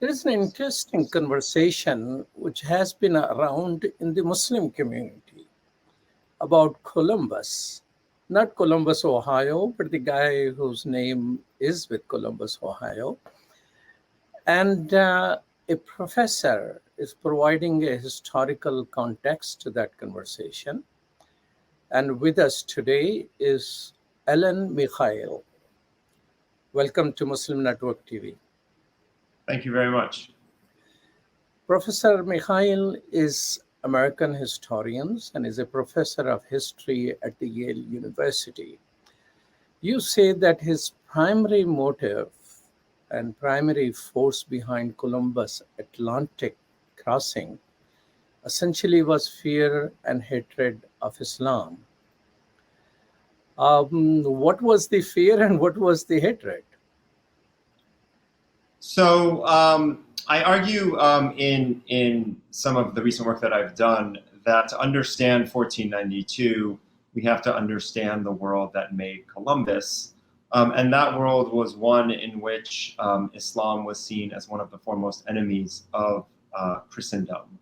There is an interesting conversation which has been around in the Muslim community about Columbus. Not Columbus, Ohio, but the guy whose name is with Columbus, Ohio. And a professor is providing a historical context to that conversation. And with us today is Alan Mikhail. Welcome to Muslim Network TV. Thank you very much. Professor Mikhail is American historian and is a professor of history at the Yale University. You say that his primary motive and primary force behind Columbus' Atlantic crossing essentially was fear and hatred of Islam. What was the fear and what was the hatred? So I argue in some of the recent work that I've done that to understand 1492, we have to understand the world that made Columbus. And that world was one in which Islam was seen as one of the foremost enemies of Christendom.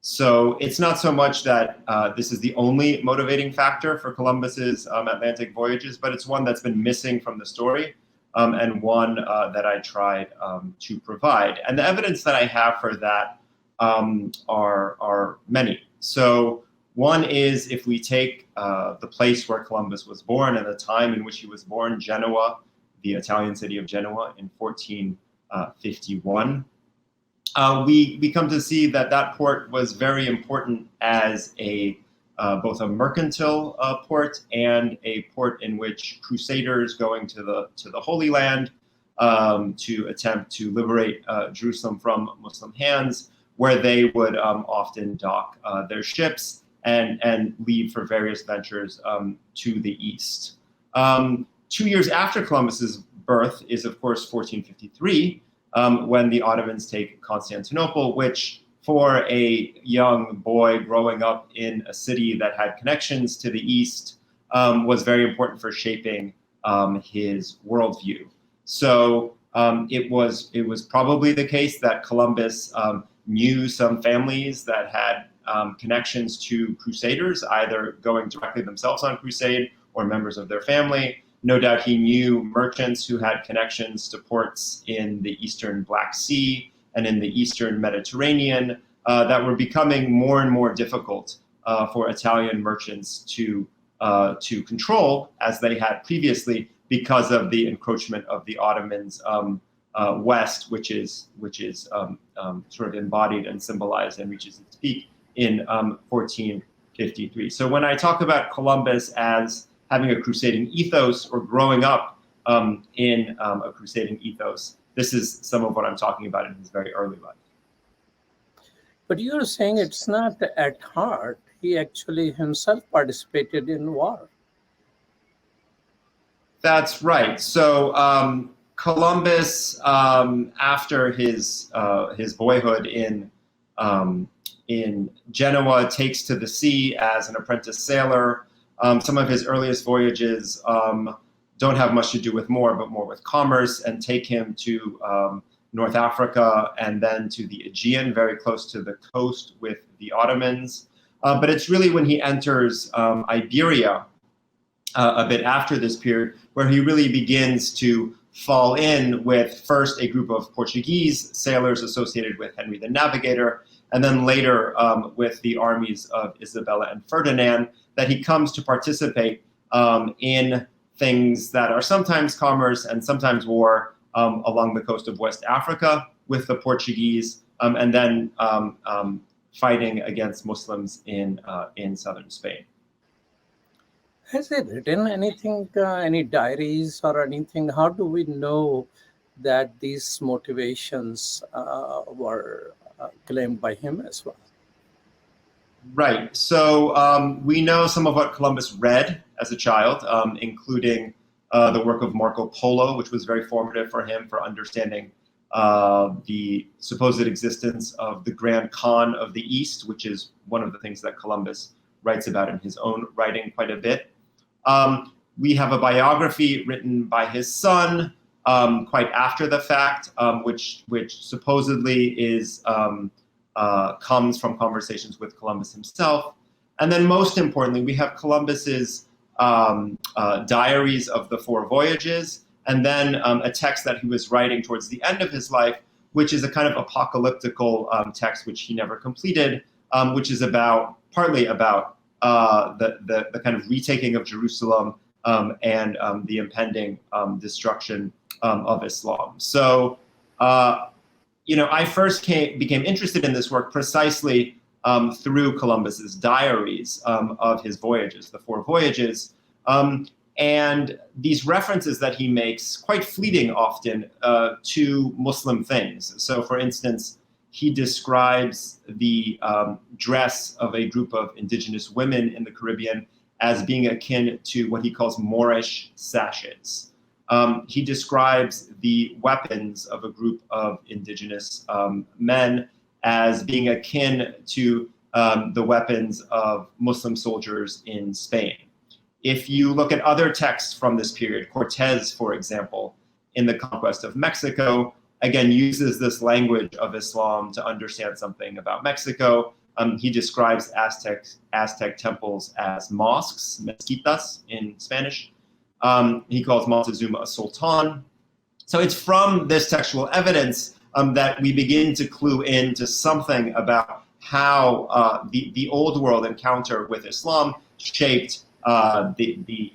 So it's not so much that this is the only motivating factor for Columbus's Atlantic voyages, but it's one that's been missing from the story. And one that I tried to provide. And the evidence that I have for that are many. So one is if we take the place where Columbus was born and the time in which he was born, Genoa, the Italian city of Genoa in 1451, we come to see that that port was very important as both a mercantile port and a port in which crusaders going to the Holy Land to attempt to liberate Jerusalem from Muslim hands, where they would often dock their ships and leave for various ventures to the east. 2 years after Columbus's birth is, of course, 1453, when the Ottomans take Constantinople, which for a young boy growing up in a city that had connections to the East was very important for shaping his worldview. So it was probably the case that Columbus knew some families that had connections to Crusaders, either going directly themselves on crusade or members of their family. No doubt he knew merchants who had connections to ports in the Eastern Black Sea and in the Eastern Mediterranean that were becoming more and more difficult for Italian merchants to control, as they had previously, because of the encroachment of the Ottomans west, which is sort of embodied and symbolized and reaches its peak in 1453. So when I talk about Columbus as having a crusading ethos or growing up in a crusading ethos, this is some of what I'm talking about in his very early life. But you're saying it's not at heart. He actually himself participated in war. That's right. So Columbus, after his boyhood in Genoa, takes to the sea as an apprentice sailor. Some of his earliest voyages don't have much to do with war, but more with commerce, and take him to North Africa and then to the Aegean, very close to the coast with the Ottomans. But it's really when he enters Iberia a bit after this period where he really begins to fall in with first a group of Portuguese sailors associated with Henry the Navigator, and then later with the armies of Isabella and Ferdinand, that he comes to participate in things that are sometimes commerce and sometimes war along the coast of West Africa with the Portuguese, and then fighting against Muslims in southern Spain. Has he written anything, any diaries or anything? How do we know that these motivations were claimed by him as well? Right. So we know some of what Columbus read as a child, including the work of Marco Polo, which was very formative for him for understanding the supposed existence of the Grand Khan of the East, which is one of the things that Columbus writes about in his own writing quite a bit. We have a biography written by his son, quite after the fact, which supposedly is comes from conversations with Columbus himself. And then most importantly, we have Columbus's diaries of the 4 voyages, and then a text that he was writing towards the end of his life, which is a kind of apocalyptical text which he never completed, which is partly about the kind of retaking of Jerusalem and the impending destruction of Islam. So, I first became interested in this work precisely through Columbus's diaries of his voyages, the 4 voyages, and these references that he makes, quite fleeting often, to Muslim things. So, for instance, he describes the dress of a group of indigenous women in the Caribbean as being akin to what he calls Moorish sashes. He describes the weapons of a group of indigenous men as being akin to the weapons of Muslim soldiers in Spain. If you look at other texts from this period, Cortez, for example, in the conquest of Mexico, again, uses this language of Islam to understand something about Mexico. He describes Aztec temples as mosques, mezquitas in Spanish. He calls Montezuma a sultan. So it's from this textual evidence that we begin to clue into something about how the old world encounter with Islam shaped the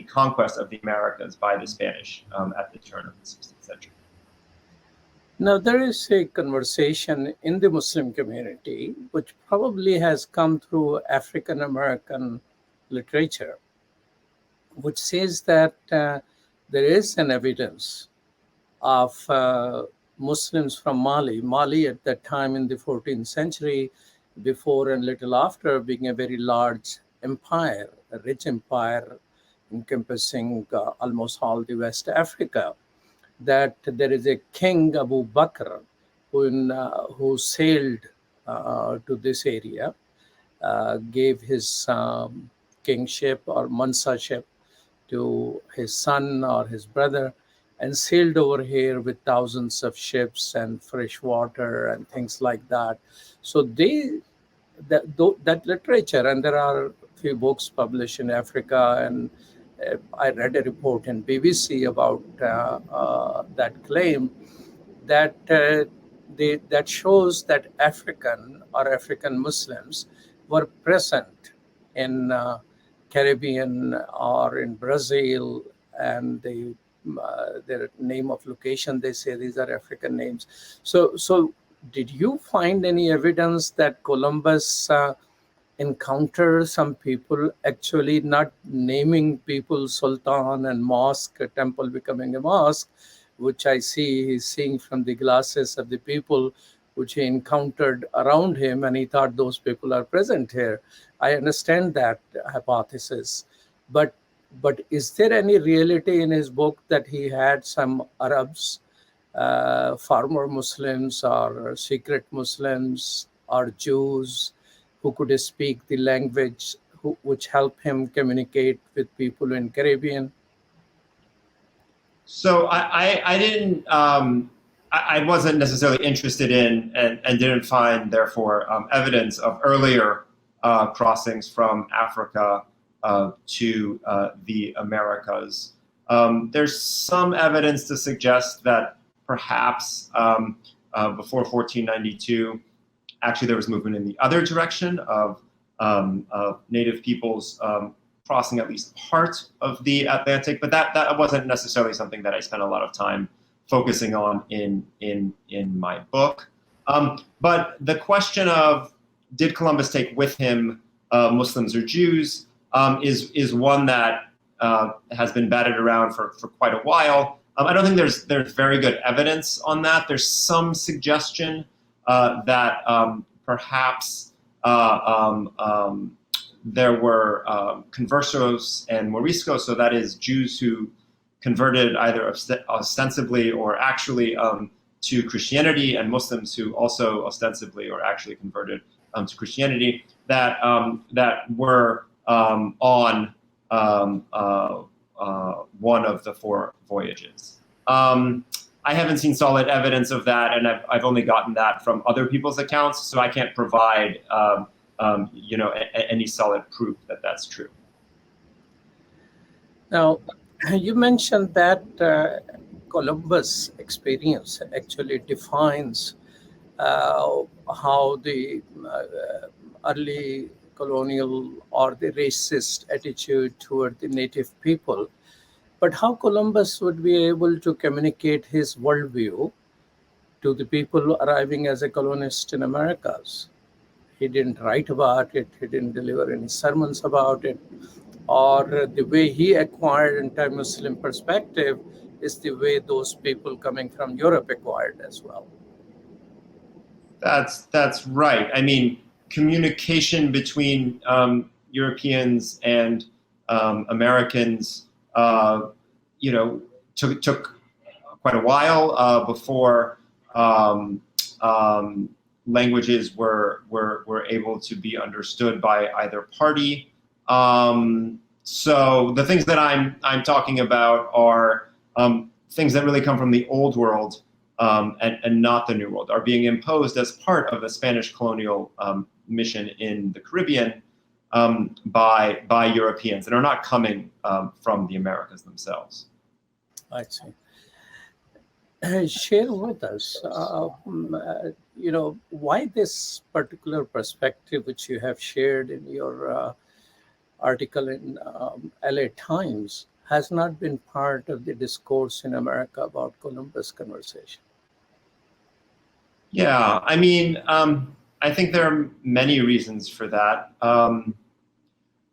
conquest of the Americas by the Spanish at the turn of the 16th century. Now, there is a conversation in the Muslim community, which probably has come through African American literature, which says that there is an evidence of Muslims from Mali at that time in the 14th century, before and little after, being a very large empire, a rich empire encompassing almost all the West Africa, that there is a king, Abu Bakr, who sailed to this area, gave his kingship or mansaship to his son or his brother, and sailed over here with thousands of ships and fresh water and things like that. So that literature, and there are a few books published in Africa, and I read a report in BBC about that claim that that shows that African or African Muslims were present in Caribbean or in Brazil, and their name of location, they say these are African names. So did you find any evidence that Columbus encounter some people actually not naming people sultan and mosque, a temple becoming a mosque, which I see he's seeing from the glasses of the people which he encountered around him, and he thought those people are present here. I understand that hypothesis, but is there any reality in his book that he had some Arabs, former Muslims or secret Muslims or Jews who could speak the language, which help him communicate with people in Caribbean? So I didn't, I wasn't necessarily interested in and didn't find, therefore, evidence of earlier crossings from Africa to the Americas. There's some evidence to suggest that perhaps before 1492, actually there was movement in the other direction of native peoples crossing at least part of the Atlantic, but that wasn't necessarily something that I spent a lot of time focusing on in my book. But the question of did Columbus take with him Muslims or Jews is one that has been batted around for quite a while. I don't think there's very good evidence on that. There's some suggestion that perhaps there were conversos and moriscos, so that is Jews who converted either ostensibly or actually to Christianity, and Muslims who also ostensibly or actually converted to Christianity, that were on one of the 4 voyages. I haven't seen solid evidence of that, and I've only gotten that from other people's accounts, so I can't provide any solid proof that that's true. Now, you mentioned that Columbus' experience actually defines how the early colonial or the racist attitude toward the native people, but how Columbus would be able to communicate his worldview to the people arriving as a colonist in Americas. He didn't write about it, he didn't deliver any sermons about it, or the way he acquired anti-Muslim perspective is the way those people coming from Europe acquired as well. That's right. I mean, communication between Europeans and Americans, took quite a while before languages were able to be understood by either party. So the things that I'm talking about are things that really come from the Old World and not the New World, are being imposed as part of the Spanish colonial mission in the Caribbean by Europeans, and are not coming from the Americas themselves. I see. Share with us, why this particular perspective, which you have shared in your article in LA Times, has not been part of the discourse in America about Columbus conversation. Yeah, I mean, I think there are many reasons for that.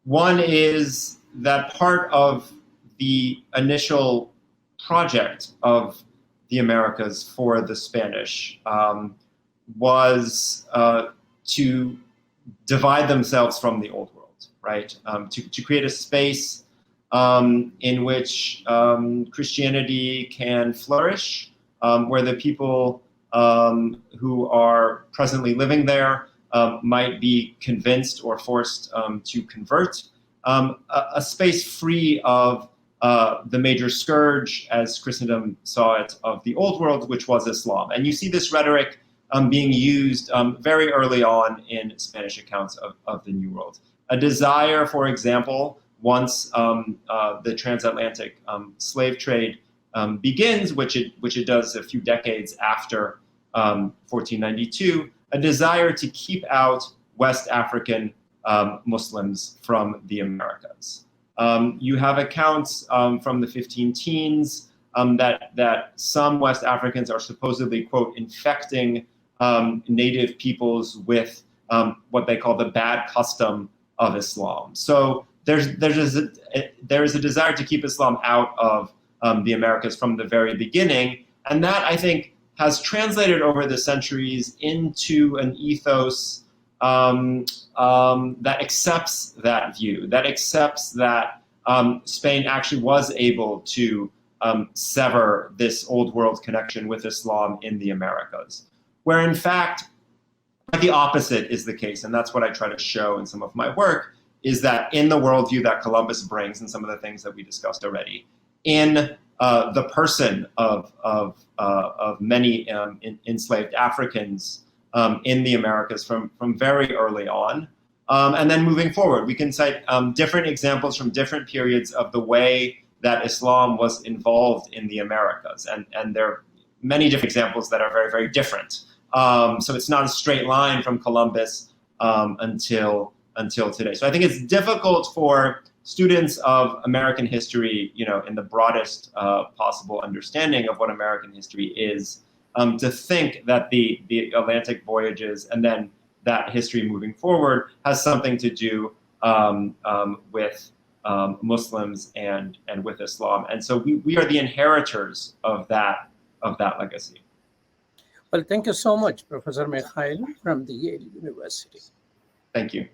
One is that part of the initial project of the Americas for the Spanish was to divide themselves from the Old World, right? To create a space in which Christianity can flourish, where the people who are presently living there might be convinced or forced to convert, a space free of the major scourge, as Christendom saw it, of the Old World, which was Islam. And you see this rhetoric being used very early on in Spanish accounts of the New World. A desire, for example, once the transatlantic slave trade begins, which it does a few decades after 1492, a desire to keep out West African Muslims from the Americas. You have accounts from the 15 teens that some West Africans are supposedly, quote, infecting native peoples with what they call the bad custom of Islam. So there is a desire to keep Islam out of the Americas from the very beginning, and that, I think, has translated over the centuries into an ethos that accepts that view, that accepts that Spain actually was able to sever this Old World connection with Islam in the Americas, where in fact the opposite is the case. And that's what I try to show in some of my work, is that in the worldview that Columbus brings, and some of the things that we discussed already, in the person of many enslaved Africans in the Americas from very early on. And then moving forward, we can cite different examples from different periods of the way that Islam was involved in the Americas. And there are many different examples that are very, very different. So it's not a straight line from Columbus until today. So I think it's difficult for students of American history, in the broadest possible understanding of what American history is, to think that the Atlantic voyages and then that history moving forward has something to do with Muslims and with Islam. And so we are the inheritors of that legacy. Well, thank you so much, Professor Mikhail from the Yale University. Thank you.